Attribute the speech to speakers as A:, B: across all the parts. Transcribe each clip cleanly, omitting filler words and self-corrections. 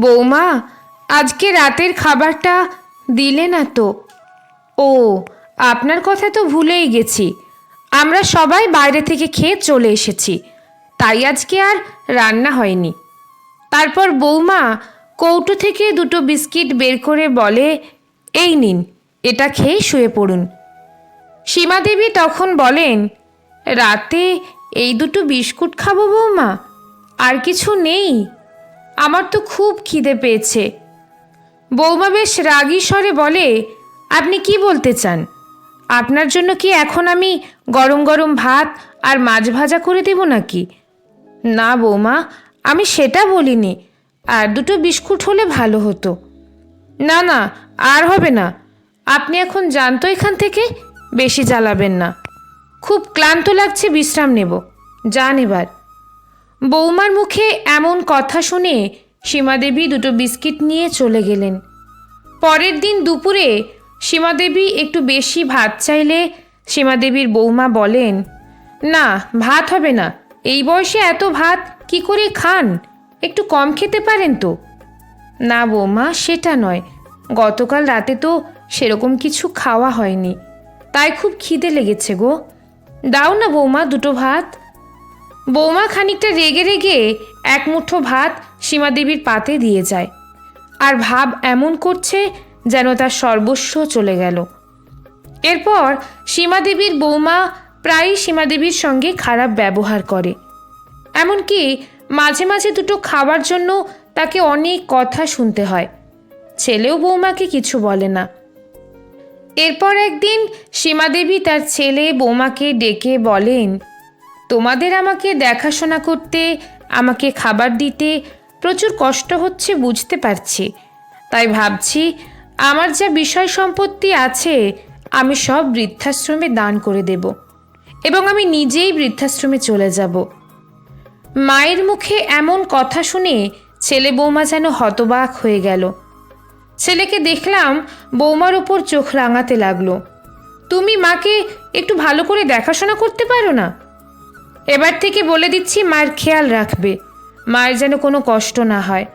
A: বৌমা, আজকে রাতের খাবারটা দিলে না তো? ও, আপনার কথা তো ভুলেই গেছি। আমরা সবাই বাইরে থেকে খেয়ে চলে এসেছি, তাই আজকে আর রান্না হয়নি। তারপর বৌমা কৌটো থেকে দুটো বিস্কিট বের করে বলে, এই নিন, এটা খেয়ে শুয়ে পড়ুন। সীমাদেবী তখন বলেন, রাতে এই দুটো বিস্কুট খাবো বৌমা? আর কিছু নেই? আমার তো খুব খিদে পেয়েছে। বৌমা বেশ রাগী স্বরে বলে, আপনি কি বলতে চান? আপনার জন্য কি এখন আমি গরম গরম ভাত আর মাছ ভাজা করে দেব নাকি? না বৌমা, আমি সেটা বলিনি। আর দুটো বিস্কুট হলে ভালো হতো। না না, আর হবে না। আপনি এখন যান তো এখান থেকে, বেশি জ্বালাবেন না। খুব ক্লান্ত লাগছে, বিশ্রাম নেব। যান এবার। বৌমার মুখে এমন কথা শুনে সীমাদেবী দুটো বিস্কিট নিয়ে চলে গেলেন। পরের দিন দুপুরে সীমাদেবী একটু বেশি ভাত চাইলে সীমাদেবীর বৌমা বলেন, না, ভাত হবে না। এই বয়সে এত ভাত কি করে খান? একটু কম খেতে পারেন তো। না বৌমা, সেটা নয়। গতকাল রাতে তো সেরকম কিছু খাওয়া হয়নি, তাই খুব খিদে লেগেছে গো। দাও না বৌমা দুটো ভাত। বৌমা খানিকটা রেগে রেগে এক মুঠো ভাত সীমাদেবীর পাতে দিয়ে যায়, আর ভাব এমন করছে যেন তার সর্বস্ব চলে গেল। এরপর সীমাদেবীর বৌমা প্রায়ই সীমাদেবীর সঙ্গে খারাপ ব্যবহার করে। এমনকি মাঝে মাঝে দুটো খাবার জন্য তাকে অনেক কথা শুনতে হয়। ছেলেও বৌমাকে কিছু বলে না। এরপর একদিন সীমাদেবী তার ছেলে বৌমাকে ডেকে বলেন, তোমাদের আমাকে দেখাশোনা করতে, আমাকে খাবার দিতে প্রচুর কষ্ট হচ্ছে বুঝতে পারছি। তাই ভাবছি আমার যা বিষয় সম্পত্তি আছে আমি সব বৃদ্ধাশ্রমে দান করে দেব, এবং আমি নিজেই বৃদ্ধাশ্রমে চলে যাব। মায়ের মুখে এমন কথা শুনে ছেলে বৌমা যেন হতবাক হয়ে গেল। ছেলেকে দেখলাম বৌমার ওপর চোখ রাঙাতে লাগলো। তুমি মাকে একটু ভালো করে দেখাশোনা করতে পারো না? এবার থেকে বলে দিচ্ছি, মায়ের খেয়াল রাখবে, মায়ের যেন কোনো কষ্ট না হয়।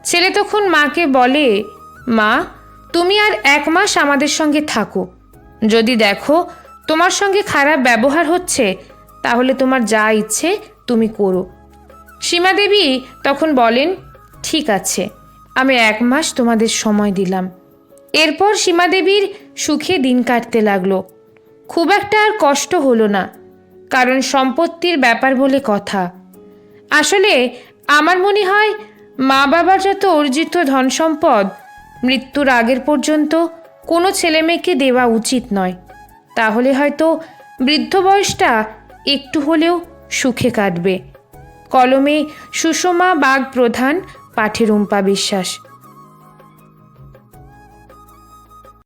A: ছেলে তখন মাকে বলে, মা, তুমি আর 1 মাস আমাদের সঙ্গে থাকো। যদি দেখো তোমার সঙ্গে খারাপ ব্যবহার হচ্ছে, তাহলে তোমার যা ইচ্ছে তুমি করো। সীমাদেবী তখন বলেন, ঠিক আছে, আমি 1 মাস তোমাদের সময় দিলাম। এরপর সীমাদেবীর সুখে দিন কাটতে লাগলো। খুব একটা আর কষ্ট হলো না, কারণ সম্পত্তির ব্যাপার বলে কথা। আসলে আমার মনে হয় মা বাবার যত অর্জিত ধন সম্পদ মৃত্যুর আগের পর্যন্ত কোনো ছেলে মেয়েকে দেওয়া উচিত নয়। তাহলে হয়তো বৃদ্ধ বয়সটা একটু হলেও সুখে কাটবে। কলমে সুষমা বাগ প্রধান, পাঠে রুম্পা বিশ্বাস।